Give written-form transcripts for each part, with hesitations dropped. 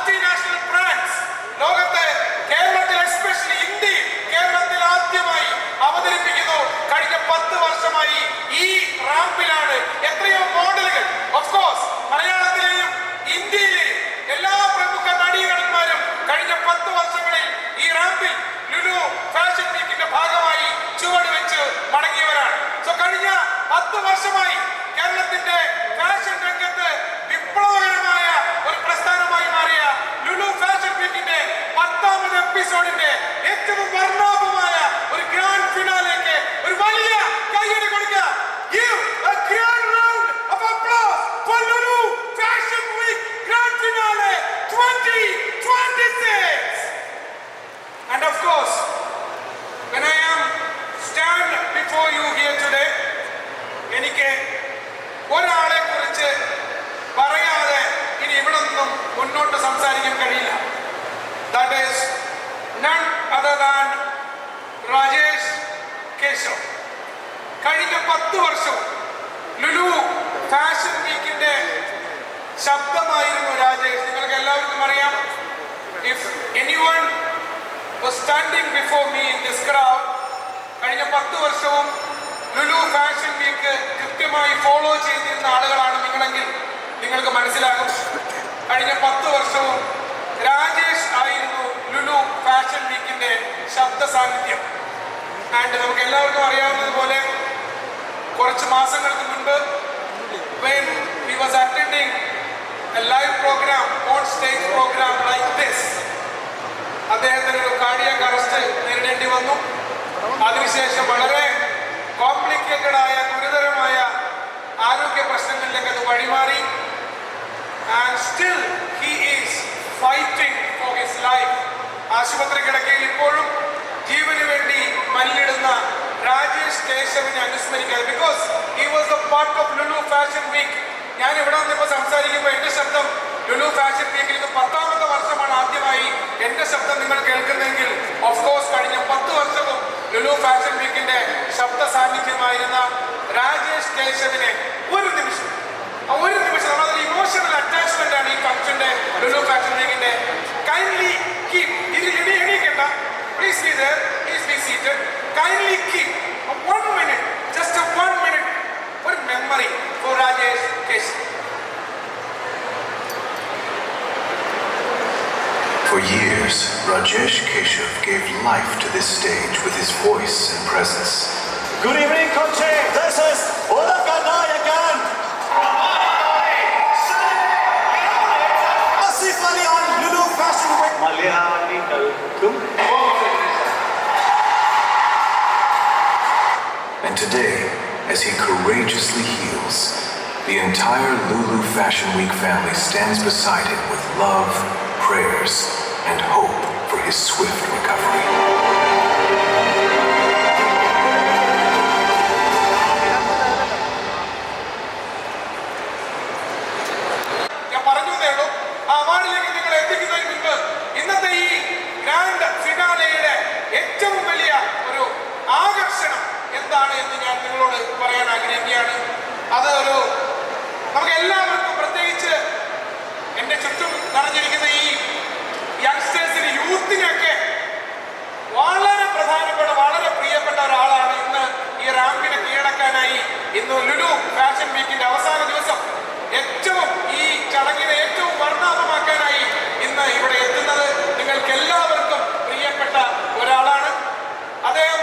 Multinational brands ലോകത്തെ കേരളത്തിൽ especially ഇന്ത്യയിൽ കേരളത്തിൽ ആദ്യമായി അവതരിപ്പിക്കുന്നു. കഴിഞ്ഞ 10 വർഷമായി ഈ റാമ്പിലാണ് എത്രയോ മോഡലുകൾ ഓഫ്കോഴ്സ് മലയാളത്തിലെയും ഇന്ത്യയിലെയും എല്ലാ പ്രമുഖ നടീനടന്മാരും കഴിഞ്ഞ 10 വർഷങ്ങളിൽ ഈ റാമ്പിൽ ലുലു ഫാഷൻ വീക്കിന്റെ ഭാഗമായി ചുവട് വെച്ച് മടങ്ങിയവരാണ്. സോ കഴിഞ്ഞ 10 വർഷമായി കേരളത്തിന്റെ ഫാഷൻ രംഗത്ത് വിപ്ലവകരമായ ഒരു പ്രസ്ഥാനമായി മാറിയ ലുലു ഫാഷൻ വീക്കിന്റെ 10ാമത് എപ്പിസോഡിന്റെ ഏറ്റവും വർണ്ണാഭമായ ഒരു ഗ്രാൻഡ് ഫിനാലേക്ക് ഒരു വലിയ കൈയ്യടി കൊടുക്കുക. Give a grand round of applause for Lulu Fashion Week Grand Finale 2026. And of course, when I am stand before you here today, എനിക്ക് ഒരാളെ കുറിച്ച് പറയാതെ ഇനി ഇവിടെ നിന്നും മുന്നോട്ട് സംസാരിക്കാൻ കഴിയില്ല. That is none other than Rajesh Keshav. കഴിഞ്ഞ 10 വർഷവും ലുലു ഫാഷൻ വീക്കിന്റെ ശബ്ദമായിരുന്നു രാജേഷ്. നിങ്ങൾക്ക് എല്ലാവർക്കും അറിയാം. If anyone was standing before me in this crowd, കഴിഞ്ഞ 10 വർഷവും ലുലു ഫാഷൻ വീക്ക് കൃത്യമായി ഫോളോ ചെയ്തിരുന്ന ആളുകളാണ് നിങ്ങളെങ്കിൽ നിങ്ങൾക്ക് മനസ്സിലാകും. കഴിഞ്ഞ 10 വർഷവും രാജേഷ് ആയിരുന്നു ലുലു ഫാഷൻ വീക്കിന്റെ ശബ്ദ സാന്നിധ്യം. ആൻഡ് നമുക്ക് എല്ലാവർക്കും അറിയാവുന്നതുപോലെ കുറച്ച് മാസങ്ങൾക്ക് മുൻപ് when he was attending a live program, on stage program like this, അദ്ദേഹത്തിന് ഒരു കാർഡിയാക് അറസ്റ്റ് നേരിടേണ്ടി വന്നു. അതിനുശേഷം വളരെ കോംപ്ലിക്കേറ്റഡ് ആയ ഗുരുതരമായ ആരോഗ്യ പ്രശ്നങ്ങളിലേക്ക് അത് വഴിമാറി. And still he is fighting for his life. ആശുപത്രി കിടക്കയിൽ ഇപ്പോഴും ജീവന് വേണ്ടി മല്ലിടുന്ന രാജേഷ് കേശവിനെ അനുസ്മരിക്കാതെ, because he was the part of Lulu fashion week. ഞാൻ ഇവിടെ വന്നിപ്പോൾ സംസാരിക്കുമ്പോൾ എൻ്റെ ശബ്ദം ലുലു ഫാഷൻ വീക്കിൽ ഇത് 10ാമത്തെ വർഷമാണ് ആദ്യമായി എൻ്റെ ശബ്ദം നിങ്ങൾ കേൾക്കുന്നെങ്കിൽ ഓഫ്കോഴ്സ് കഴിഞ്ഞ 10 വർഷവും ലുലു ഫാഷൻ വീക്കിന്റെ ശബ്ദ സാന്നിധ്യമായിരുന്ന രാജേഷ് കേശവിനെ ഒരു നിമിഷം നമ്മളൊരു ഇമോഷണൽ അറ്റാച്ച്മെന്റ് ആണ് ഈ ഫംഗ്ഷന്റെ ലുലു ഫാഷൻ വീക്കിന്റെ. കൈൻഡ്ലി കീപ് ഇതിൽ എണീക്കണ്ട, please be there, please be seated. Kindly keep 1 minute, just a 1 minute for memory for Rajesh Keshav. For years, Rajesh Keshav gave life to this stage with his voice and presence. Good evening, Kochi. This is Udakanayakan. Asifali on Lulu Fashion Week. Malayali Kalkum. And today, as he courageously heals, the entire Lulu Fashion Week family stands beside him with love, prayers, and hope for his swift recovery. ഞാൻ പറഞ്ഞതേയുള്ളൂ. ആ അവാർഡിലേക്ക് നിങ്ങൾ എത്തിക്കുന്നതിന് മുൻപ് ഇന്നത്തെ ഈ grand ഫിനാലെയുടെ ഏറ്റവും വലിയ ഒരു ആകർഷണം എന്താണ് എന്ന് ഞാൻ നിങ്ങളോട് പറയാൻ ആഗ്രഹിക്കുകയാണ്. അത് നമുക്ക് എല്ലാവർക്കും, പ്രത്യേകിച്ച് എൻ്റെ ചുറ്റും നിറഞ്ഞിരിക്കുന്ന ഈ യങ്സ്റ്റേഴ്സിന്, യൂത്തിനൊക്കെ വളരെ പ്രധാനപ്പെട്ട, വളരെ പ്രിയപ്പെട്ട ഒരാളാണ് ഇന്ന് ഈ റാമ്പിനെ കീഴടക്കാനായി ഇന്ന് ലുലു ഫാഷൻ വീക്കിന്റെ അവസാന ദിവസം ഏറ്റവും ഈ ചടങ്ങിനെ ഏറ്റവും വർണ്ണാഭമാക്കാനായി ഇന്ന് ഇവിടെ എത്തുന്നത് നിങ്ങൾക്ക് എല്ലാവർക്കും പ്രിയപ്പെട്ട ഒരാളാണ്. അദ്ദേഹം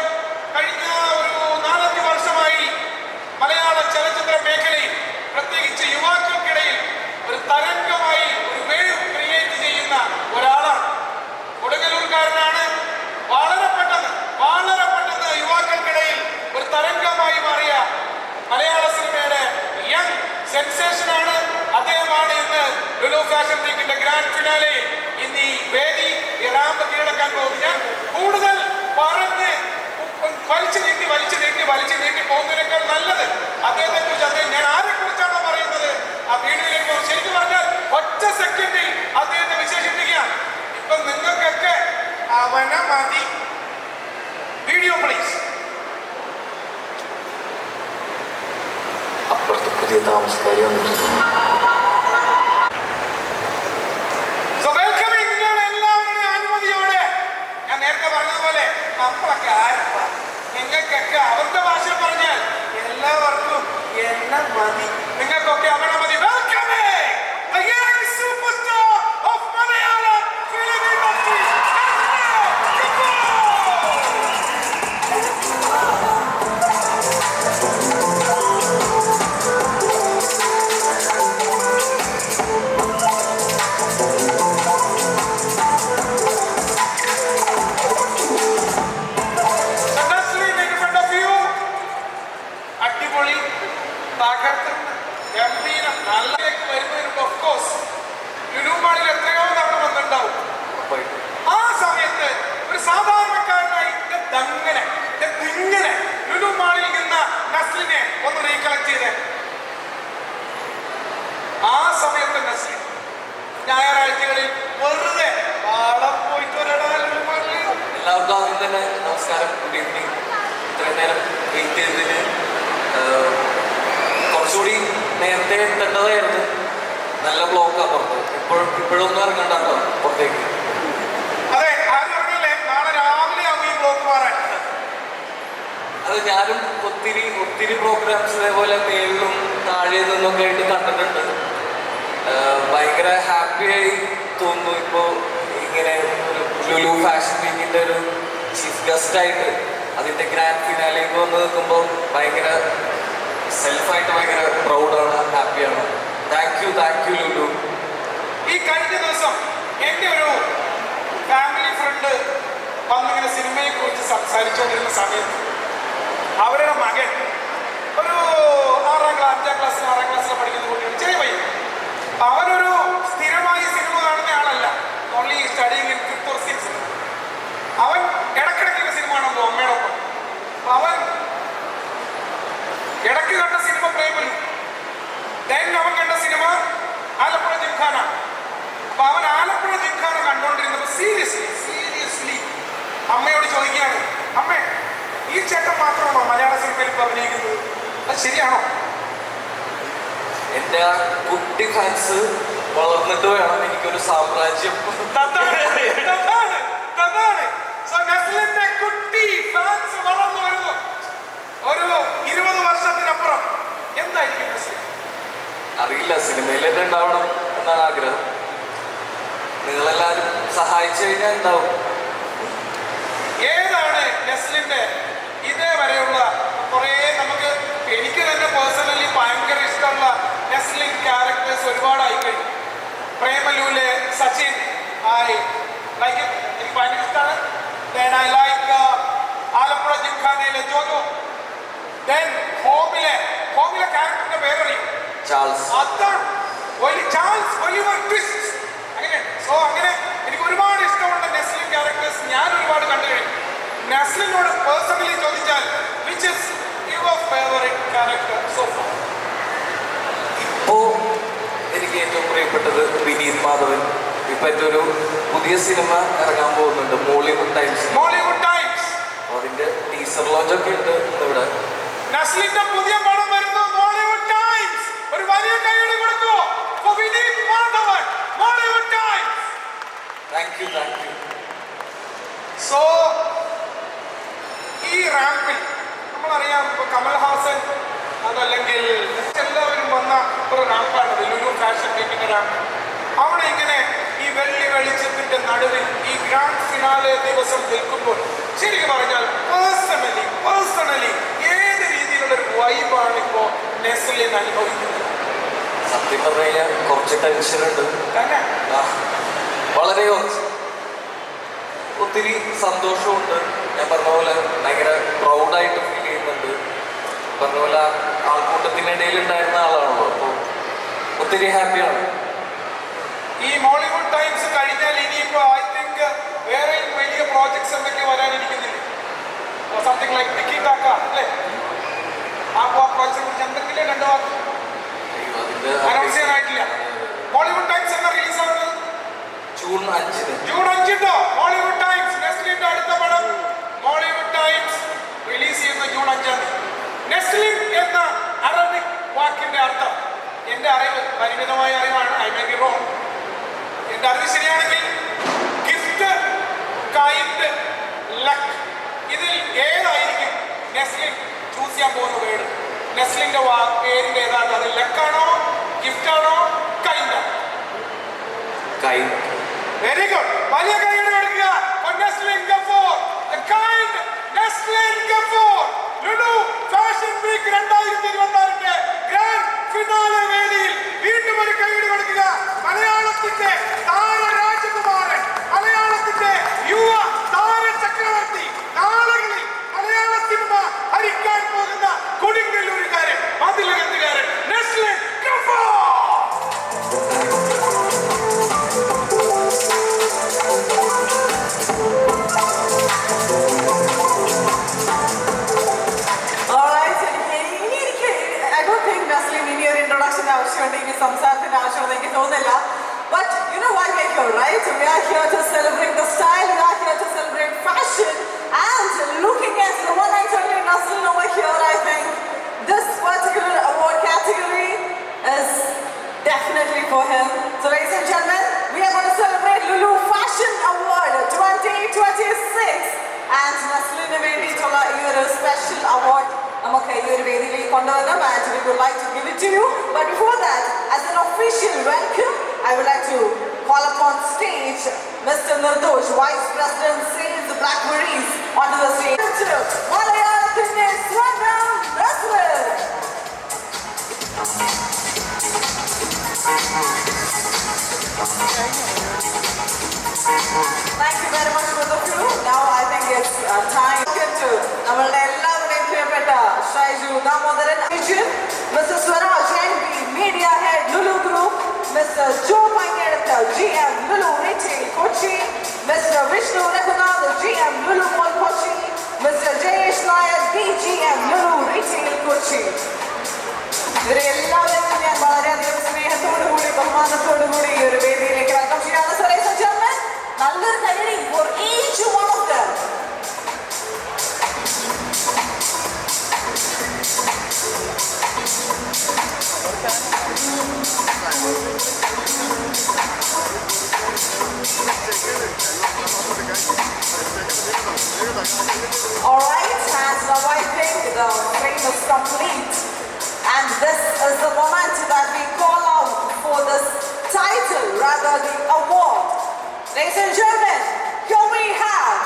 കഴിഞ്ഞ ഒരു 4-5 വർഷമായി മലയാള ചലച്ചിത്ര മേഖലയിൽ, പ്രത്യേകിച്ച് യുവാക്കൾക്കിടയിൽ ഒരു തരംഗമായി, ഒരു വേവ് ക്രിയേറ്റ് ചെയ്യുന്ന ഒരാളാണ്. കൊടുങ്ങല്ലൂർക്കാരനാണ്. വളരെ പെട്ടെന്ന് യുവാക്കൾക്കിടയിൽ ഒരു തരംഗമായി മാറിയ മലയാള സിനിമയുടെ യങ് സെൻസേഷനാണ്. അദ്ദേഹമാണ് ഇന്ന് ലുലു ഫാഷൻ വീക്കിന്റെ ഗ്രാൻഡ് ഫിനാലെ ഇന്ന് ഈ വേദി, ഈ റാമ്പ് കീഴടക്കാൻ പോകുന്നത്. ഞാൻ കൂടുതൽ പറഞ്ഞ് വലിച്ചു നീട്ടി പോകുന്നതിനേക്കാൾ നല്ലത് അദ്ദേഹത്തെ കുറിച്ച്, ഞാൻ ആരെ കുറിച്ചാണോ പറയുന്നത് ആ വീഡിയോയിലേക്ക് പോകും. ശരിക്കും പറഞ്ഞാൽ ഒറ്റ സെക്കൻഡിൽ അദ്ദേഹത്തെ വിശേഷിപ്പിക്കാം. ഇപ്പൊ നിങ്ങൾക്കൊക്കെ അവനെ മതി. Video please. അപ്പുറത്ത് പുതിയ താമസക്കാരി So welcome നമ്മളൊക്കെ ആരപ്പാ? നിങ്ങൾക്കൊക്കെ അവരുടെ ഭാഷയിൽ പറഞ്ഞാൽ എല്ലാവർക്കും എന്നെ മതി. നിങ്ങൾക്കൊക്കെ അവനെ മതി. Welcome the young superstar of Malayalam film industry. അടിപൊളി തകർത്തുന്ന ഗംഭീരം നല്ലതിലേക്ക് വരുന്നതിനുണ്ട്. ഓഫ് കോഴ്സ് ലുലു മാളിൽ എത്രയോ തവണ വന്നിട്ടുണ്ടാവും. ആ സമയത്ത് ഒരു സാധാരണക്കാരനായി ഇങ്ങനെ ലുലു മാളിൽ നിന്ന നസ്ലിനെ ഒന്ന് റീകളക്ട് ചെയ്തേ. ആ സമയത്ത് നസ്ലിൻ ഞായറാഴ്ചകളിൽ വെറുതെ പാടം പോയിട്ട് വരടാ ലുലു മാളിൽ. എല്ലാവർക്കും ആദ്യം തന്നെ നമസ്കാരം, ഗുഡ് ഈവനിങ്. ഇത്രയും നേരം വെയിറ്റ് ചെയ്തതിന് കുറച്ചുകൂടി നേരത്തെ എത്തേണ്ടതായിരുന്നു. നല്ല ബ്ലോക്കാണ് പുറത്ത്. ഇപ്പോഴൊന്നും ഇറങ്ങണ്ടോ പുറത്തേക്ക്. അതെ, ആരും അറിയില്ലേ, നാളെ രാവിലെ ആവും ഈ ബ്ലോക്ക് മാറാൻ. അത് ഞാനും ഒത്തിരി പ്രോഗ്രാംസ് ഇതേപോലെ മേളിലും താഴെ നിന്നൊക്കെ ആയിട്ട് കണ്ടിട്ടുണ്ട്. ഭയങ്കര ഹാപ്പിയായി തോന്നുന്നു. ഇപ്പോൾ ഇങ്ങനെ ഒരു ലുലു ഫാഷൻ വീക്കിൻ്റെ ഒരു ചീഫ് ഗസ്റ്റായിട്ട് അതിൻ്റെ ഗ്രാൻഡ് ഫിനാലേക്ക് വന്ന് നിൽക്കുമ്പോൾ ഭയങ്കര സെൽഫായിട്ട് ഭയങ്കര പ്രൗഡാണ്, ഹാപ്പിയാണ്. Thank you Lulu. ഈ കഴിഞ്ഞ ദിവസം എൻ്റെ ഒരു ഫാമിലി ഫ്രണ്ട് വന്നിങ്ങനെ സിനിമയെ കുറിച്ച് സംസാരിച്ചുകൊണ്ടിരുന്ന സമയത്ത് അവരുടെ മകൻ ഒരു 6ാം ക്ലാസ്സിൽ പഠിക്കുന്ന കുട്ടിയാണ്, ചെറിയ പയ്യൻ. അവനൊരു സ്ഥിരമായി സിനിമ കാണുന്ന ആളല്ല, only studying in 5th or 6th. അവൻ ഇടയ്ക്കിടയ്ക്കുള്ള സിനിമ കാണുമ്പോൾ അമ്മയോടൊപ്പം. അവൻ ഇടയ്ക്ക് കണ്ട സിനിമ പ്രേമലു, അവൻ കണ്ട സിനിമ ആലപ്പുഴ ജിംഖാന. അപ്പൊ അവൻ ആലപ്പുഴ ജിംഖാന കണ്ടുകൊണ്ടിരുന്നപ്പോൾ സീരിയസ്ലി അമ്മയോട് ചോദിക്കുകയാണ്, അമ്മേ ഈ ചേട്ടൻ മാത്രമാണോ മലയാള സിനിമയിൽ ഇപ്പൊ അഭിനയിക്കുന്നത്? അത് ശരിയാണോ? എൻ്റെ ആ കുട്ടി ഫാൻസ് വളർന്നിട്ട് വേണം എനിക്കൊരു സാമ്രാജ്യം. നസ്ലിന്റെ കുട്ടി ഫാൻസ് വളർന്നു വരുന്നു. ഒരു 20 വർഷത്തിനപ്പുറം എന്തായിരിക്കും നസ്ലിൻ? അറിയില്ല, സിനിമയിലൊക്കെ ഉണ്ടാവണം എന്നാണ് ആഗ്രഹം. നിങ്ങളെല്ലാവരും സഹായിച്ചു കഴിഞ്ഞാൽ ഉണ്ടാവും. ഏതാണ് നസ്ലിന്റെ ഇതേവരെയുള്ള കുറേ നമുക്ക് എനിക്ക് തന്നെ പേഴ്സണലി ഭയങ്കര ഇഷ്ടമുള്ള നസ്ലിൻ ക്യാരക്ടേഴ്സ് ഒരുപാടായി കഴിഞ്ഞു. പ്രേമലൂലെ സച്ചിൻ എനിക്ക് ഭയങ്കര ഇഷ്ടമാണ്. Then I like ആലപ്പുഴ ജിംഖാനയിലെ ജോജോ. Then ഹോമിലെ ക്യാരക്ടറിന്റെ പേരറിയും, ചാൾസ്. അതാണ് ചാൾസ് ഒലിവർ ട്വിസ്റ്റ്. അങ്ങനെ എനിക്ക് ഒരുപാട് ഇഷ്ടമുള്ള നസ്ലിൻ ക്യാരക്ടേഴ്സ് ഞാൻ ഒരുപാട് കണ്ടു കഴിഞ്ഞു. നസ്ലിനോട് പേഴ്സണലി ചോദിച്ചാൽ which is your favorite character so far? ഇപ്പോ എനിക്ക് ഏറ്റവും പ്രിയപ്പെട്ടത് വിനീത് മാധവൻ. ഇപ്പൊ ഒരു പുതിയ സിനിമ ഇറങ്ങാൻ പോകുന്നുണ്ട്, മോളിവുഡ് ടൈംസ്. അതിന്റെ ടീസർ ലോഞ്ച് ഒക്കെ ഉണ്ട് ഇവിടെ. നസ്ലിന്റെ പുതിയ പടം വരുന്നു, മോളിവുഡ് ടൈംസ്. ഒരു വലിയ കൈയ്യടി കൊടുക്കൂ for Vineeth Madhavan, Mollywood times. Thank you. So ഈ റാമ്പിൽ നമ്മളറിയാം, ഇപ്പൊ കമൽഹാസൻ അതല്ലെങ്കിൽ എല്ലാവരും വന്ന ഒരു റാമ്പാണ് ലുലു ഫാഷൻ വീക്കിന്റെ റാമ്പ്. അവിടെ ഇങ്ങനെ ഈ വെള്ളി വെളിച്ചത്തിന്റെ നടുവിൽ ഈ ഗ്രാൻഡ് ഫിനാലെ ദിവസം നിൽക്കുമ്പോൾ ശരിക്കും പറഞ്ഞാൽ പേഴ്സണലി ഏത് രീതിയിലുള്ള ഒരു വൈബാണ് ഇപ്പോ നസ്ലിൻ അനുഭവിക്കുന്നത്? സത്യം പറഞ്ഞു കഴിഞ്ഞാൽ കുറച്ച് ടെൻഷനുണ്ട് തന്നെ, വളരെ കുറച്ച്. ഒത്തിരി സന്തോഷമുണ്ട്. ഞാൻ പറഞ്ഞ പോലെ ഭയങ്കര പ്രൗഡായിട്ട് ഫീൽ ചെയ്യുന്നുണ്ട്. പറഞ്ഞ പോലെ ആൾക്കൂട്ടത്തിനിടയിൽ ഉണ്ടായിരുന്ന ആളാണല്ലോ, അപ്പോൾ ഒത്തിരി ഹാപ്പിയാണ്. ഈ മോളിവുഡ് ടൈംസ് കഴിഞ്ഞാൽ ഇനിയിപ്പോ ഐ തിങ്ക് വേറെ വലിയ പ്രോജക്ട്സ് എന്തൊക്കെ വരാനിരിക്കുന്നില്ല. സംതിങ് ലൈക്ക് ടിക്കി ടാക്ക അല്ലേ? ആ പ്രോജക്ട്സിനെ കുറിച്ച് എന്തെങ്കിലും 2 വാക്ക് അനൗൺസ് ചെയ്യാനായിട്ടില്ല. മോളിവുഡ് ടൈംസ് എന്ന റിലീസാവുന്നത് ജൂൺ 5. ജൂൺ 5 മോളിവുഡ് ടൈംസ് നെസ്ലിന്റെ അടുത്ത പടം മോളിവുഡ് ടൈംസ് റിലീസ് ചെയ്യുന്ന ജൂൺ 5. നെസ്ലിൻ എന്ന അറബിക് വാക്കിന്റെ അർത്ഥം എന്റെ അറിവ് പരിമിതമായ അറിവാണ്, ഐ മേ ബി റോങ്. എന്റെ അറിവ് ശരിയാണെങ്കിൽ gift, kind, luck Neslin choose ചെയ്യാൻ പോകുന്ന വേർഡ്. നെസ്ലിന്റെ പേരിന്റെ ഏതാണ്? അത് ലക്കാണോ, ഗിഫ്റ്റ് ആണോ, കൈൻഡ്? കൈൻഡ്. Very good. വലിയ കൈയ്യടി കൊടുക്കുക for Neslin Gafoor. The kind Neslin Gafoor. Lulu fashion week 2026 grand finale വേദിയിൽ വീണ്ടും ഒരു കൈയ്യടി കൊടുക്കുക. മലയാളത്തിന്റെ താര രാജകുമാരൻ, മലയാളത്തിന്റെ യുവ താര ചക്രവർത്തി, നാളുകളിൽ മലയാള സിനിമ ഹരിക്കാൻ പോകുന്ന കൊടുങ്ങല്ലൂരുകാരൻ, മതിലകത്തുകാരൻ നെസ്ലിൻ ഗഫൂർ. സംസാരത്തിന്റെ ആവശ്യമുള്ള എനിക്ക് തോന്നുന്നില്ല. But you know why we are here, right? We are here to celebrate the style, we are here to celebrate fashion, and looking at the one and only Naslin over here, I think this particular award category is definitely for him. So ladies and gentlemen, we are going to celebrate Lulu Fashion Award 2026 and Naslin വേണ്ടിയിട്ടുള്ള ഈ ഒരു special award നമുക്ക് ഈ ഒരു വേദിയിലേക്ക് കൊണ്ടുവരണം, and we would like to give it to you. But before that, as an official welcome, I would like to call upon stage Mr. Nirdosh, Vice President, Sales Blackberries, onto the stage. Malayalatinte Swarnam Naslin. Thank you very much both of you. Now I think it's time to നമ്മളുടെ എല്ലാവരുടെയും പ്രിയപ്പെട്ട Shaiju Damodaran, Mr. Swaraj NB, Media Head Lulu Group, Mr. Joe Pangedatta, GM Lulu Retail Kochi, Mr. Vishnu Raghunath, GM Lulu Mall Kochi, Mr. Jayesh Nayak, DGM Lulu Retail Kochi. ഇവരെ എല്ലാവരെയും ഞാൻ വളരെയധികം സ്നേഹത്തോടുകൂടി ബഹുമാനത്തോടുകൂടി ഈ ഒരു വേദിയിലേക്ക് വെൽക്കം ചെയ്യാണ്. So ladies and gentlemen, നല്ലൊരു കൈയടി for each one of them. All right, and now I think the frame is complete, and this is the moment that we call out for this title, rather the award. Ladies and gentlemen, here we have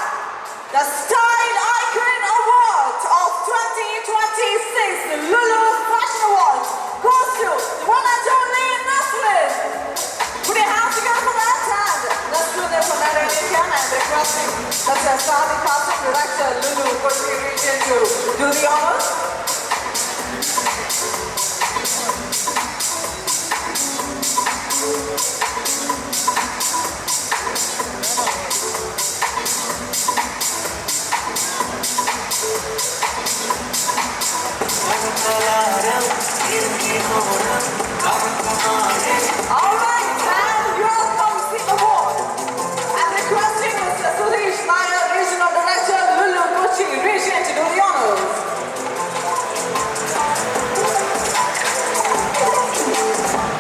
the Style Icon Award of 2026, the Lulu Fashion Awards, goes to the one and only Naslin. Put your hands together for that, and let's do this for that again. I'm requesting Mr. Sadi Kassim, Director, Lulu Kochi Region, to do the honors. All right, and here comes the award. I'm requesting Mr. Suresh Nair, Regional Director, Lulu Kochi Region, to do the honors.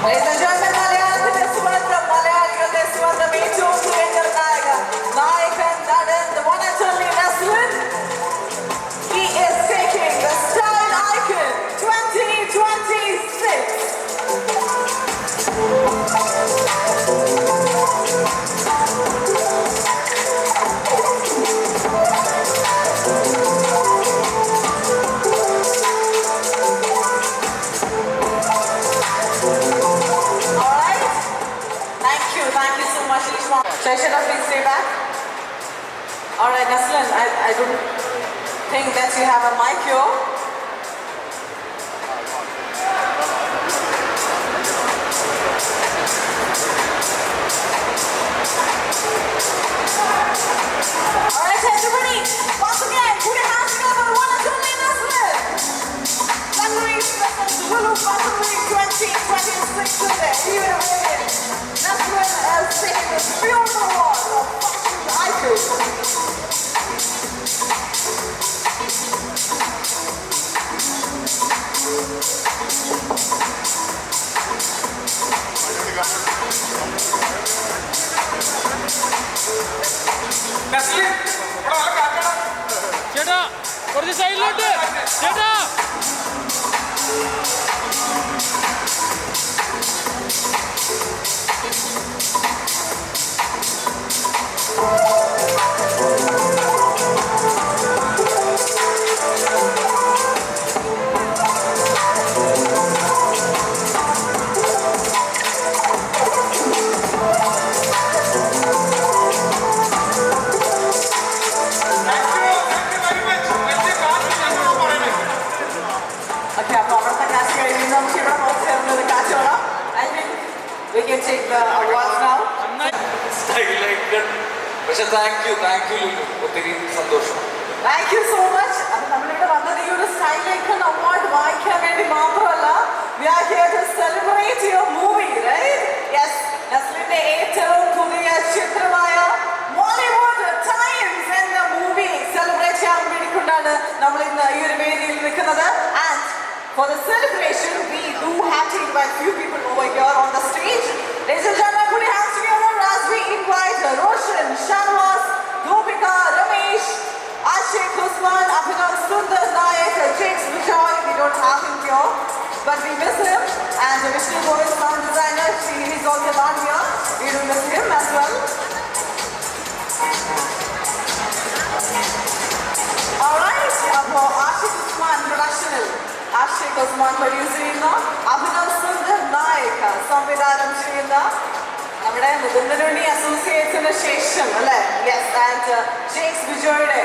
Ladies and gentlemen, മലയാളത്തിന്റെ സ്വന്തം, മലയാളികളുടെ സ്വന്തം ഏറ്റവും പ്രിയ നിർണായകൻ, നായകൻ, നടൻ, the one and only Naslin. He is taking the Style Icon 2026. Shaishana, please stay back. All right, Naslin, I don't think that you have a mic here. All right, everybody, once again, put your hands together for the one and only Naslin. Luxury Special Lulu Fashion Week 2026 today. Even away. Naslin is taking this beautiful award of Fashion Icon. Neslin ഇവിടെ നല്ല കാറ്റാണ്. ചേട്ടാ കുറച്ച് സൈഡിലോട്ട് ചേട്ടാ. Okay, അപ്പോൾ അവിടുത്തെ കാശ് കഴിഞ്ഞ് നമുക്ക് ഇവിടെ കുറച്ച് ചേർന്നത് കാശ് വേണം. I think we can take the awards now. സ്റ്റൈലൊക്കെ പക്ഷെ താങ്ക് യു ലുലു, ഒത്തിരി സന്തോഷം. Thank you so much. അപ്പോൾ നമ്മളിവിടെ വന്നത് ഈ ഒരു സ്റ്റൈൽ ഐക്കൺ അവാർഡ് വാങ്ങിക്കാൻ വേണ്ടി മാത്രമല്ല. We are here to celebrate your movie, right? Yes, നസ്ലിന്റെ ഏറ്റവും പുതിയ ചിത്രമായ Bollywood Times എന്ന മൂവി സെലിബ്രേറ്റ് ചെയ്യാൻ വേണ്ടിക്കൊണ്ടാണ് നമ്മൾ ഇന്ന് ഈ ഒരു വേദിയിൽ നിൽക്കുന്നത്. And for the celebration, we do have to invite few people over here on the stage. Ladies and gentlemen, put your hands together as we invite Roshan, Shanwas, Gopika, Ramesh, Ashik Usman, Abhinav Sundar Nayak, Jakes Vijay. We don't have him here, but we miss him. And Vishnu Govind, sound designer, he's also not here. We do miss him as well. Alright, അപ്പോൾ Ashiq Usman പ്രൊഡക്ഷനിൽ Ashiq Usman produce ചെയ്യുന്ന അഭിനവ് സുന്ദർ നായക് സംവിധാനം ചെയ്യുന്ന നമ്മുടെ മുകുന്ദനുണ്ണി അസോസിയേറ്റ്സിന് ശേഷം അല്ലേ, yes, and Jakes വിജയുടെ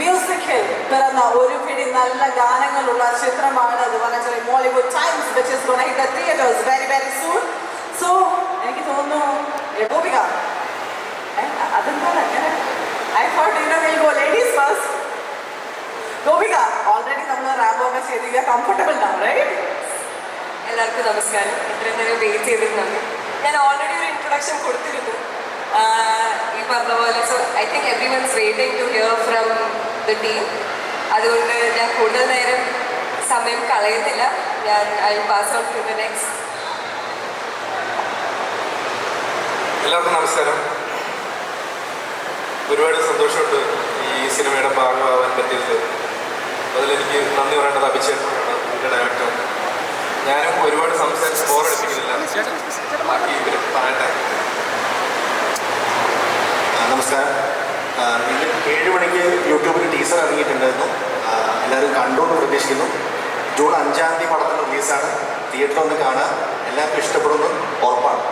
മ്യൂസിക്കിൽ പിറന്ന ഒരു പിടി നല്ല ഗാനങ്ങളുള്ള ചിത്രമാണ് അതുപോലെ Mollywood times, which is going to hit the theaters very very soon. So എനിക്ക് തോന്നുന്നു ഗോപിക അതെന്താണ് അങ്ങനെ I thought we'll go ladies first. Gopika, already നമ്മൾ റാമ്പോ ഒക്കെ ചെയ്ത് കംഫർട്ടബിൾ now, right? എല്ലാവർക്കും നമസ്കാരം. ഇത്രയും നേരം വെയിറ്റ് ചെയ്തിരുന്നത് ഞാൻ ഓൾറെഡി ഒരു ഇൻട്രൊഡക്ഷൻ കൊടുത്തിരുന്നു ഈ പറഞ്ഞ പോലെ. So I think everyone's waiting to hear from the team. അതുകൊണ്ട് ഞാൻ കൂടുതൽ നേരം സമയം കളയുന്നില്ല. ഞാൻ I pass out to the next. എല്ലാവർക്കും നമസ്കാരം. ഒരുപാട് സന്തോഷമുണ്ട് ഈ സിനിമയുടെ ഭാഗമാവാൻ പറ്റിയത്. അതിലെനിക്ക് നന്ദി പറയേണ്ടത് അഭിഷേകനാണ്, എൻ്റെ ഡയറക്ടർ. ഞാനും ഒരുപാട് സംസാരിച്ച് ബോറടിപ്പിക്കുന്നില്ല, ബാക്കി ഇവർ പറയട്ടെ. നമസ്കാരം. ഇന്ന് 7 മണിക്ക് യൂട്യൂബിൽ ടീസർ ഇറങ്ങിയിട്ടുണ്ടായിരുന്നു. എല്ലാവരും കണ്ടു എന്ന് പ്രതീക്ഷിക്കുന്നു. ജൂൺ 5-ാം തീയതി പടത്തിൻ്റെ റിലീസാണ്. തിയേറ്ററിൽ ഒന്ന് കാണുക, എല്ലാവർക്കും ഇഷ്ടപ്പെടുന്നു ഉറപ്പാണ്.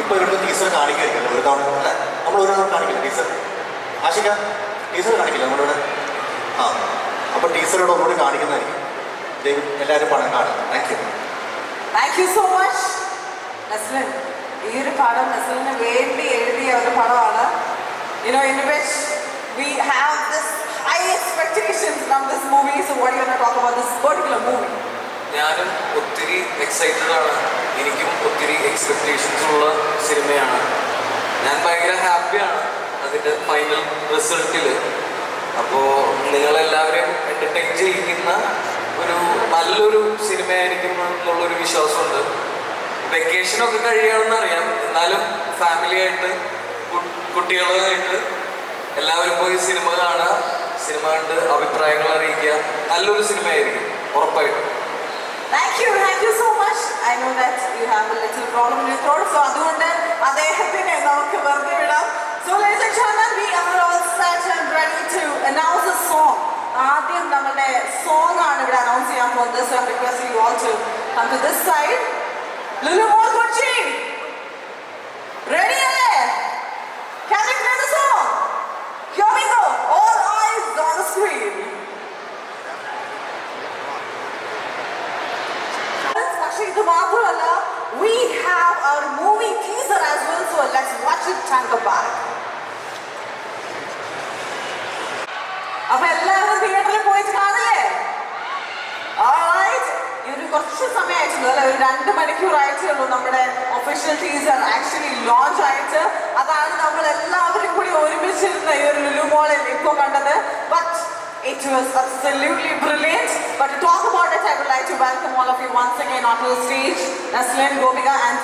ഇപ്പോൾ ഇവിടുത്തെ ടീസർ കാണിക്കുമായിരിക്കും ഒരു തവണ അല്ലേ? നമ്മൾ ഒരു തവണ കാണിക്കില്ല ടീസർ. ആശിക ടീസർ കാണിക്കില്ല നമ്മളിവിടെ. അപ്പോൾ ടീച്ചറോട് ഒന്നുകൂടി കാണിക്കുന്നതായിരിക്കും. എല്ലാവരും പണം കാണും. Thank you. Thank you so much Naslen. ഈ ഒരു പടം നസ്ലിന് വേണ്ടി എഴുതിയ ഒരു പടമാണ്. In which we have this high expectations from this movie. So what are you going to talk about this particular movie? ഞാനും ഒത്തിരി എക്സൈറ്റഡ് ആണ്. എനിക്കും ഒത്തിരി എക്സ്പെക്റ്റേഷൻസ് ഉള്ള സിനിമയാണ്. ഞാൻ ഭയങ്കര ഹാപ്പിയാണ് അതിൻ്റെ ഫൈനൽ റിസൾട്ടിൽ. അപ്പോൾ നിങ്ങളെല്ലാവരെയും എൻ്റർടൈൻ ചെയ്യിക്കുന്ന ഒരു നല്ലൊരു സിനിമയായിരിക്കും എന്നുള്ളൊരു വിശ്വാസമുണ്ട്. വെക്കേഷനൊക്കെ കഴിയണമെന്നറിയാം, എന്നാലും ഫാമിലിയായിട്ട് കുട്ടികളുമായിട്ട് എല്ലാവരും പോയി സിനിമ കാണുക, സിനിമ കണ്ട് അഭിപ്രായങ്ങൾ അറിയിക്കുക. നല്ലൊരു സിനിമയായിരിക്കും ഉറപ്പായിട്ടും. Thank you so much. I know that you have a little problem in your throat, so അതുകൊണ്ട് അദ്ദേഹത്തിനെ നമുക്ക് വെറുതെ വിടാം. So ladies and gentlemen, we are all set and ready to announce a song. ആദ്യം നമ്മുടെ സോങ് ആണ് ഇവിടെ announce ചെയ്യാൻ പോകുന്നത്. So I request you all to come to this side. Lulu Mall Kochi, ready അല്ലേ? Can we play the song? Here we go. All eyes on the screen. പക്ഷേ ഇത് മാത്രമല്ല, we have our movie teaser as well, so let's watch it and come back. അപ്പൊ എല്ലാവരും തിയേറ്ററിൽ പോയിട്ട് കാണില്ലേ? Alright, ഈ ഒരു കുറച്ച് സമയമായിട്ടുള്ളൂ അല്ലെ, ഒരു 2 മണിക്കൂറായിട്ടേ ഉള്ളൂ നമ്മുടെ ഒഫീഷ്യൽ ടീസർ ആക്ച്വലി ലോഞ്ച് ആയിട്ട്. അതാണ് നമ്മൾ എല്ലാവരും കൂടി ഒരുമിച്ചിരുന്ന ഈ ഒരു ലുലു മോളിൽ ഇപ്പോൾ കണ്ടത്. But it was absolutely brilliant. But to talk about it, I would like to welcome all of you once again onto the stage. Naslin, Gopika and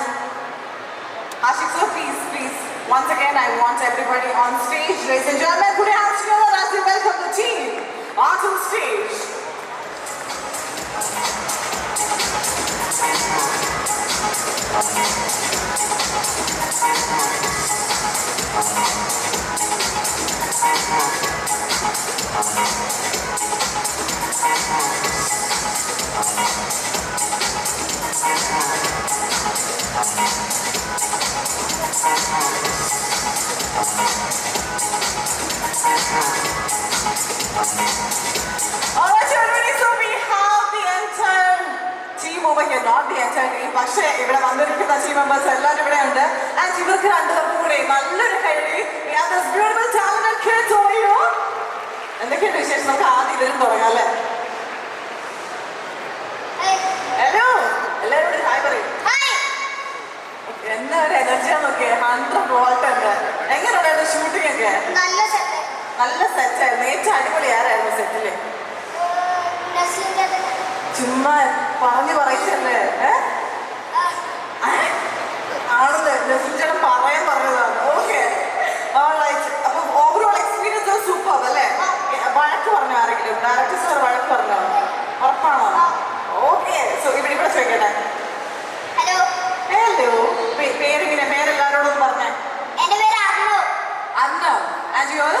Ashik sir, please, once again again, I want everybody on stage, ladies and gentlemen, put your hands together as we welcome the team onto the stage. Alright, everybody, so we have the entire team over here, not the entire team, പക്ഷേ ഇവിടെ വന്നിരിക്കുന്ന team members എല്ലാവരും ഇവിടെ ഉണ്ട്. And ഇവർക്ക് രണ്ടുപേർക്കും കൂടെ നല്ലൊരു കൈയടി. We have this beautiful talented kids over here. എന്തൊക്കെയുണ്ട് വിശേഷം? നമുക്ക് ആദ്യം ഇവരും തുടങ്ങാം അല്ലേ? ഹലോ, എല്ലാവരും കൂടി ഹായ് പറയും. എന്നാ ഒരു എനർജിയാ നോക്കിയേ, 100 വോൾട്ട് ഉണ്ട്. എങ്ങനെയുണ്ടായിരുന്നു ഷൂട്ടിംഗ് ഒക്കെ? നല്ല സെറ്റായിരുന്നു. ഏറ്റവും അടിപൊളി ആരായിരുന്നു സെറ്റില്? ചുമ്മാ പറഞ്ഞു പറയിച്ചല്ലേ? ആണല്ലേ, നസിൽച്ചേട്ടൻ പറയാൻ പറഞ്ഞതാണ്. ഓക്കെ, അപ്പൊ ഓവറോൾ എക്സ്പീരിയൻസ് സൂപ്പർ അല്ലേ? വഴക്ക് പറഞ്ഞു ആരെങ്കിലും? ഡയറക്ടർ സാർ വഴക്ക് പറഞ്ഞോ? ഉറപ്പാണോ? ഓക്കെ, സോ ഇവിടെ ചോദിക്കട്ടെ. ഹലോ, പേരെങ്ങനെ? പേരെല്ലാരോടും പറഞ്ഞേ. എന്റെ പേര് Arnav. And your?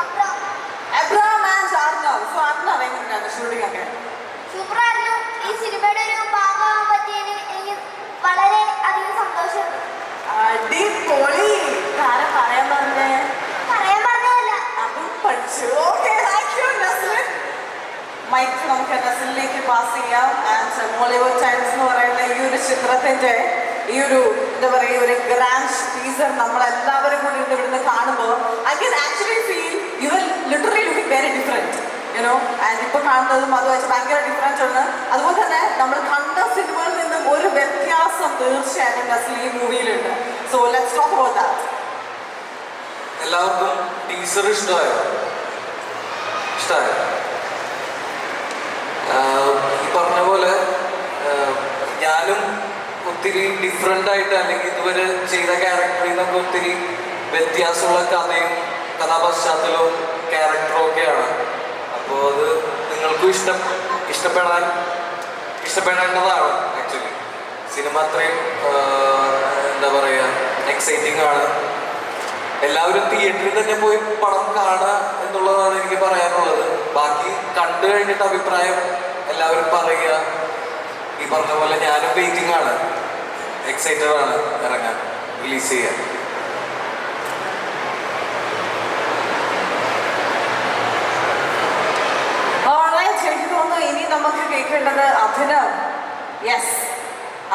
Abram and Arnav. So Arnav എങ്ങനെയുണ്ടായിരുന്നു ഷൂട്ടിംഗ് ഒക്കെ? സൂപ്പറായിരുന്നു. ഈ സിനിമയുടെ ഒരു ഭാഗമാകാൻ പറ്റിയതിൽ എനിക്ക് വളരെ അധികം സന്തോഷമുണ്ട്. അടിപൊളി. ആരാ പറയാൻ പറഞ്ഞതല്ല, അതും പഠിച്ചു. Okay, thank you Naslen. Mike നമുക്ക് നസ്ലിലേക്ക് പാസ് ചെയ്യാം. ആൻഡ് മോളിവുഡ് ടൈംസ് എന്ന് പറയുന്ന ഈ ഒരു ചിത്രത്തിന്റെ ഈ ഒരു എന്താ പറയുക, ഒരു ഗ്രാൻഡ് ടീസർ നമ്മളെല്ലാവരും കൂടി ഇവിടുന്ന് കാണുമ്പോൾ I can actually feel you will literally looking very different, you know. And ഇപ്പോൾ കാണുന്നതും അത് വെച്ച് ഭയങ്കര ഡിഫറൻസ് ഉണ്ട്. അതുപോലെ തന്നെ നമ്മൾ കണ്ട സിനിമയിൽ നിന്നും ഒരു വ്യത്യാസം തീർച്ചയായിട്ടും നസ്ലിൻ ഈ മൂവിയിലുണ്ട്. So let's talk about that. എല്ലാവർക്കും ടീസർ ഇഷ്ടമായോ? ഈ പറഞ്ഞ പോലെ ഞാനും ഒത്തിരി ഡിഫറെൻ്റ് ആയിട്ട്, അല്ലെങ്കിൽ ഇതുവരെ ചെയ്ത ക്യാരക്ടറിൽ നിന്നൊക്കെ ഒത്തിരി വ്യത്യാസമുള്ള കഥയും കഥാപശ്ചാത്തലവും ക്യാരക്ടറും ഒക്കെയാണ്. അപ്പോൾ അത് നിങ്ങൾക്കും ഇഷ്ടപ്പെടേണ്ടതാണ്. ആക്ച്വലി സിനിമ അത്രയും എന്താ പറയുക, എക്സൈറ്റിംഗ് ആണ്. എല്ലാവരും തിയേറ്ററിൽ തന്നെ പോയി പടം കാണുക എന്നുള്ളതാണ് എനിക്ക് പറയാനുള്ളത്. ബാക്കി കണ്ടു കഴിഞ്ഞിട്ട് അഭിപ്രായം എല്ലാവരും പറയുക. ഈ പറഞ്ഞ പോലെ ഞാനും വെയിറ്റിംഗ് ആണ്, എക്സൈറ്റഡ് ആണ് ഇറങ്ങാൻ, റിലീസ് ചെയ്യാൻ. എനിക്ക് തോന്നുന്നു ഇനി നമുക്ക് കേൾക്കേണ്ടത് അഭിനവ്. യെസ്,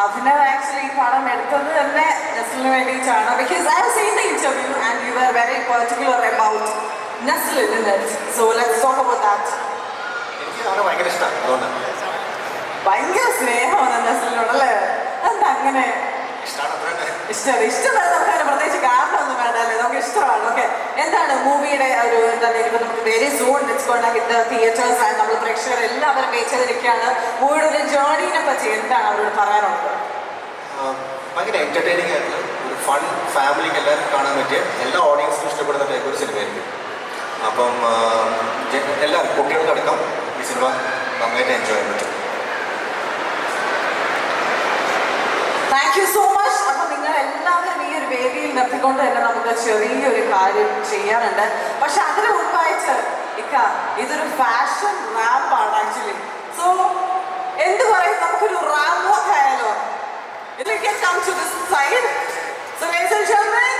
അഭിനവ് ആക്ച്വലി ഈ പടം എടുത്തത് തന്നെ നസ്ലിന് വേണ്ടിയിട്ടാണ്. Because I have seen the interview and you are very particular about Naslen in it. So let's talk about that. എനിക്ക് അവനെ ഭയങ്കര ഇഷ്ടമാണ്. അതുകൊണ്ട് ഭയങ്കര സ്നേഹമാണ് നസ്ലിനോടല്ലേ? എന്താ അങ്ങനെ? ഇഷ്ടം നമുക്ക് അങ്ങനെ പ്രത്യേകിച്ച് കാരണമൊന്നും വേണ്ടല്ലേ, നമുക്ക് ഇഷ്ടമാണ്. ഓക്കെ, എന്താണ് മൂവിയുടെ ഒരു എന്താണ് ഇപ്പൊ നമുക്ക് very soon it's going to hit the theatres and നമ്മൾ പ്രേക്ഷകർ എല്ലാവരും വെയിറ്റ് ചെയ്തിരിക്കുകയാണ്. മൂവിയുടെ ഒരു ജേർണിനെ പറ്റി എന്താണ് അവരോട് പറയാനുള്ളത്? ഭയങ്കര എൻ്റർടൈനിങ് ആയിട്ടുള്ള ഒരു ഫൺ, ഫാമിലിക്ക് എല്ലാവരും കാണാൻ പറ്റിയ, എല്ലാ ഓഡിയൻസിനും ഇഷ്ടപ്പെടുന്ന ടൈപ്പ് ഒരു സിനിമയായിരിക്കും. അപ്പം എല്ലാവരും കുട്ടികൾക്കടക്കം ഈ സിനിമ നന്നായിട്ട് എൻജോയ് ചെയ്യാൻ പറ്റും. Thank you so much. അപ്പൊ നിങ്ങൾ എല്ലാവരും ഈ ഒരു വേദിയിൽ നിർത്തിക്കൊണ്ട് തന്നെ നമുക്ക് ചെറിയൊരു കാര്യം ചെയ്യാനുണ്ട്. പക്ഷെ അതിന് മുമ്പായിട്ട് ഇതൊരു ഫാഷൻ റാപ്പാണ് ആക്ച്വലി. സോ എന്ത് പറയും, നമുക്കൊരു റാപ്പ് വാക്ക് ആയാലോ? If you can come to this side. So ladies and gentlemen,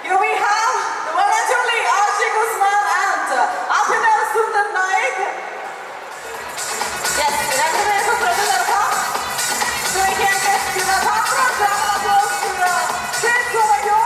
here we have the one and only Ashik Usman and Abhinav Sundar Naik. Yes, രണ്ടുപേർക്കും പ്രതി നിർത്താം. So we can just give a background round of applause to the kids over here.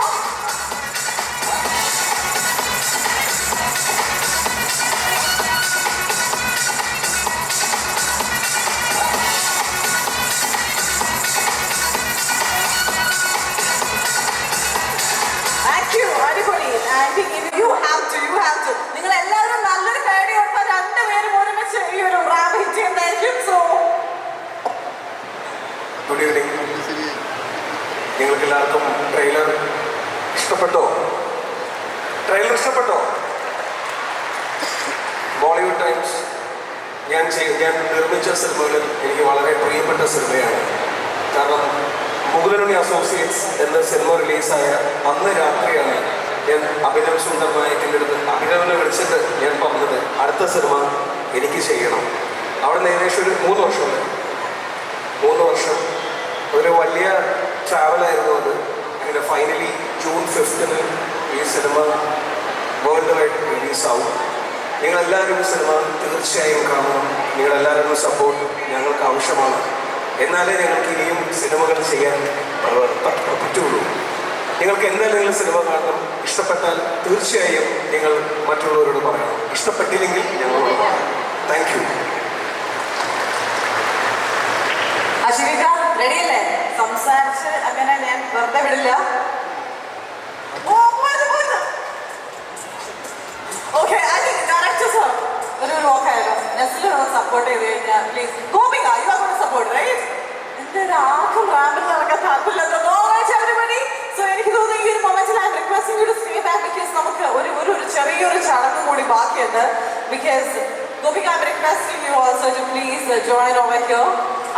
നിങ്ങൾ എല്ലാവരും നല്ലൊരു പേടി കൊടുത്താൽ രണ്ടുപേരും ഒരുമിച്ച് ഈ ഒരു റാപ്പ് ഹിറ്റ് ചെയ്യുന്നതായിരിക്കും. So good evening. നിങ്ങൾക്ക് എല്ലാവർക്കും ട്രെയിലർ ഇഷ്ടപ്പെട്ടു ഇഷ്ടപ്പെട്ടോ? ട്രെയിലർ ഇഷ്ടപ്പെട്ടോ? ബോളിവുഡ് ടൈംസ് ഞാൻ നിർമ്മിച്ച സിനിമകളിൽ എനിക്ക് വളരെ പ്രിയപ്പെട്ട സിനിമയാണ്. കാരണം മുകുലനുണ്ണി അസോസിയേറ്റ്സ് എന്ന സിനിമ റിലീസായ അന്ന് രാത്രിയാണ് ഞാൻ അഭിനവ് സുന്ദർ നായകിൻ്റെ അടുത്ത് അഭിനവിനെ വിളിച്ചിട്ട് ഞാൻ പറഞ്ഞത് അടുത്ത സിനിമ എനിക്ക് ചെയ്യണം. അവിടെ നിന്ന് ഏകദേശം ഒരു 3 വർഷം ഒരു വലിയ ട്രാവലായിരുന്നു അത്. അങ്ങനെ ഫൈനലി ജൂൺ 5 ഈ സിനിമ വേൾഡ് വൈഡ് റിലീസാവും. നിങ്ങളെല്ലാവരും സിനിമ തീർച്ചയായും കാണണം. നിങ്ങളെല്ലാവരും സപ്പോർട്ട് ഞങ്ങൾക്ക് ആവശ്യമാണ്. എന്നാലേ ഞങ്ങൾക്ക് ഇനിയും സിനിമകൾ ചെയ്യാൻ പറ്റുള്ളൂ. നിങ്ങൾക്ക് എന്തെങ്കിലും സിനിമ കാണണം, ഇഷ്ടപ്പെട്ടാൽ തീർച്ചയായും നിങ്ങൾ മറ്റുള്ളവരോട് പറയണം. ഇഷ്ടപ്പെട്ടില്ലെങ്കിൽ ഞങ്ങളോട് പറയണം. Thank you. അശ്വിക റെഡിയല്ലേ? സംസാരിച്ച് അങ്ങനെ ഞാൻ വെറുതെ വിടില്ല. ഓക്കെ, ഡയറക്ടേഴ്സ് ഒരു നോക്കായാലോ. നെസ്ലിനോ സപ്പോർട്ട് ചെയ്ത് കഴിഞ്ഞാൽ please. Gopika, you are going to support right? എന്റെ ആർക്കും റാമ്പിൽ നടക്കാൻ താല്പര്യമില്ലല്ലോ. സോ എനിക്ക് തോന്നുന്നു ഈ ഒരു മൊമെന്റിൽ I am requesting you to stay back because നമുക്ക് ഒരു ചെറിയൊരു ചടങ്ങ് കൂടി ബാക്കിയുണ്ട്. Because Gopika, I am requesting you also to please join over here.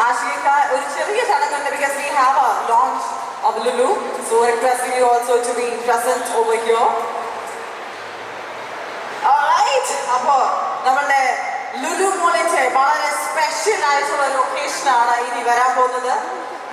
Ashika, ഒരു ചെറിയ ചടങ്ങുണ്ട് because we have a launch of Lulu. So requesting you also to be present over here. അപ്പോ നമ്മളുടെ ലുലു മോളിന്റെ വളരെ സ്പെഷ്യൽ ആയിട്ടുള്ള ലൊക്കേഷനാണ് ഇനി വരാൻ പോകുന്നത്.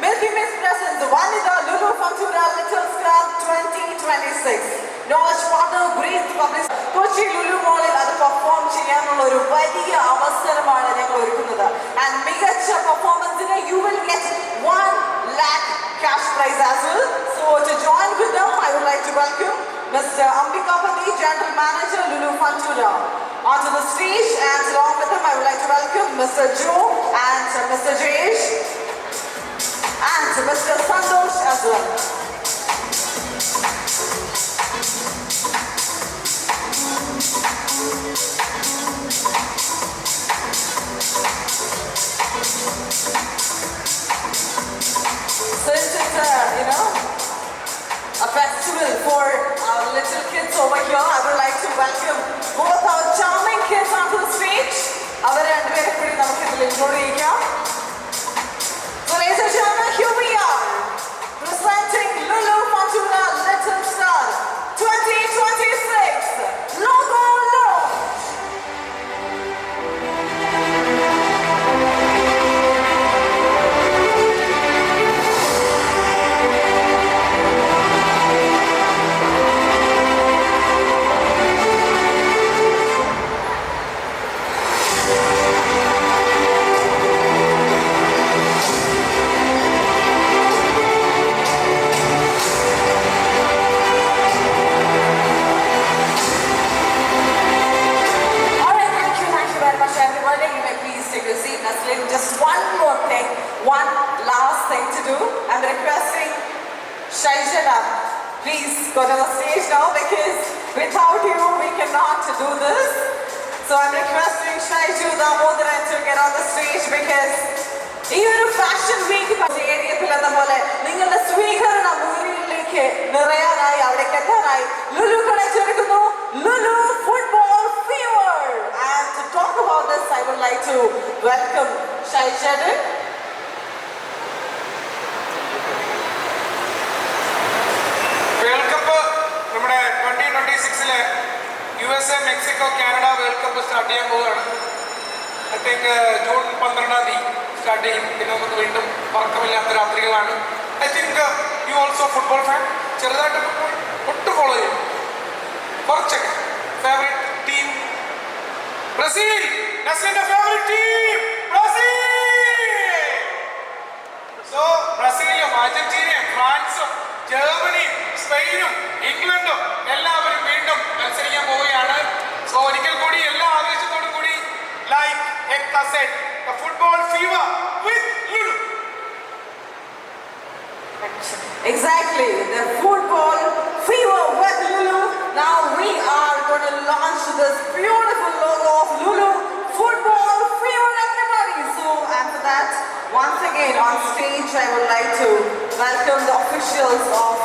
Milky Mist presents Vanida Lulu Futura Little Scrap 2026. Knowledge partner Breathe Public. Kochi Lulu മോളിൽ അത് പെർഫോം ചെയ്യാനുള്ള ഒരു വലിയ അവസരമാണ് ഞങ്ങൾ ഒരുക്കുന്നത്. ആൻഡ് മികച്ച പെർഫോമൻസിന് you will get 1 lakh cash prize as well. So to join with them, I would like to welcome Mr. Ambikapati, General Manager Lulu Futura, onto the stage, and along with him I would like to welcome Mr. Joe and Mr. Jayesh and Mr. Santosh as well. Since it's a festival for our little kids over here, I would like to welcome both our charming kids onto the stage. അവരെ രണ്ടുപേരെ കൂടി നമുക്ക് ഇതിൽ include ചെയ്യാം. So ladies and gentlemen, here we are presenting Lulu Futura Little Star 2026 logo launch. Just one more thing, one last thing to do. I'm requesting Shaijana, please go to the stage now because without you we cannot do this. So I'm requesting Shaiju Damodaran to get on the stage because ഈ ഒരു fashion week സ്റ്റേഡിയത്തിൽ എന്ന പോലെ നിങ്ങളുടെ സ്വീകരണ മുറിയിലേക്ക് നിറയാനായി അവിടേക്ക് എത്താനായി ലുലു കളിച്ചെടുക്കുന്നു Lulu football fever. And to talk about this, I would like to welcome Shai Chetan. World cup നമ്മുടെ 2026 USA Mexico Canada world cup start ചെയ്യാൻ പോവുകയാണ്. ഐ തിങ്ക് ജൂൺ 12 സ്റ്റാർട്ട് ചെയ്യും. പിന്നെ നമുക്ക് വീണ്ടും ഉറക്കമില്ലാത്ത രാത്രികളാണ്. I think you also football fan. ചെറുതായിട്ട് ഫുട്ബോൾ ഒട്ടും ഫോളോ ചെയ്യും കുറച്ചൊക്കെ. Favourite team Brazil. നസ്ലിന്റെ ഫേവറേറ്റ് ടീം ബ്രസീൽ. സോ ബ്രസീലും അർജന്റീനയും ഫ്രാൻസും ജർമ്മനിയും സ്പെയിനും ഇംഗ്ലണ്ടും എല്ലാവരും വീണ്ടും മത്സരിക്കാൻ പോവുകയാണ്. സോ ഒരിക്കൽ കൂടി എല്ലാ ആവേശത്തോടും കൂടി like A cassette the football fever with Lulu. Exactly, the football fever with Lulu. Now we are going to launch this beautiful logo of Lulu Football Fever, everybody. So after that, once again on stage, I would like to welcome the officials of